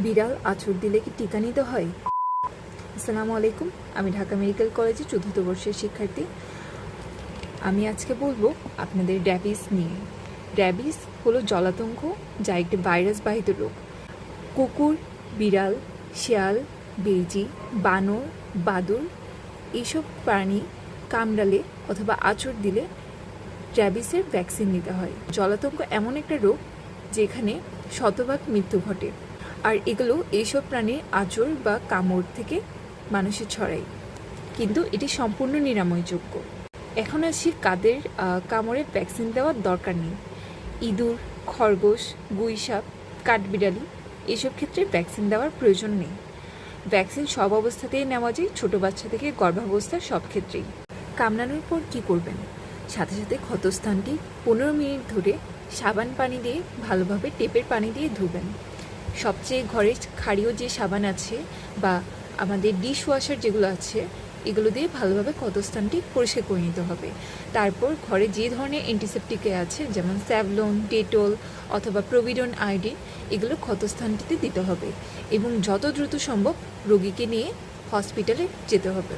বিড়াল আঁচড় দিলে কি টিকা নিতে হয়? আসসালামু আলাইকুম, আমি ঢাকা মেডিকেল কলেজে চতুর্থ বর্ষের শিক্ষার্থী। আমি আজকে বলবো আপনাদের র্যাবিস নিয়ে। র্যাবিস হলো জলাতঙ্ক, যা একটি ভাইরাস বাহিত রোগ। কুকুর, বিড়াল, শেয়াল, বেজি, বানর, বাদুড় এইসব প্রাণী কামড়ালে অথবা আঁচড় দিলে র্যাবিসের ভ্যাকসিন নিতে হয়। জলাতঙ্ক এমন একটা রোগ যেখানে শতভাগ মৃত্যু ঘটে, আর এগুলো এইসব প্রাণীর আঁচড় বা কামড় থেকে মানুষের ছড়ায়, কিন্তু এটি সম্পূর্ণ নিরাময়যোগ্য। এখন আসি কাদের কামড়ে ভ্যাকসিন দেওয়ার দরকার নেই। ইঁদুর, খরগোশ, গুইসাপ, কাঠবিড়ালি এসব ক্ষেত্রে ভ্যাকসিন দেওয়ার প্রয়োজন নেই। ভ্যাকসিন সব অবস্থাতেই নেওয়া যায়, ছোটো বাচ্চা থেকে গর্ভাবস্থার সব ক্ষেত্রেই। কামড়ানোর পর কী করবেন? সাথে সাথে ক্ষতস্থানটি 15 মিনিট ধরে সাবান পানি দিয়ে ভালোভাবে টেপের পানি দিয়ে ধুবেন। সবচেয়ে ঘরে ক্ষারীয় যে সাবান আছে বা আমাদের ডিশ ওয়াশার যেগুলো আছে, এগুলো দিয়ে ভালোভাবে ক্ষতস্থানটি পরিষ্কার করে নিতে হবে। তারপর ঘরে যে ধরনের অ্যান্টিসেপটিকে আছে, যেমন স্যাভলন, ডেটল অথবা প্রোভিডন আয়োডিন, এগুলো ক্ষতস্থানটিতে দিতে হবে এবং যত দ্রুত সম্ভব রোগীকে নিয়ে হসপিটালে যেতে হবে।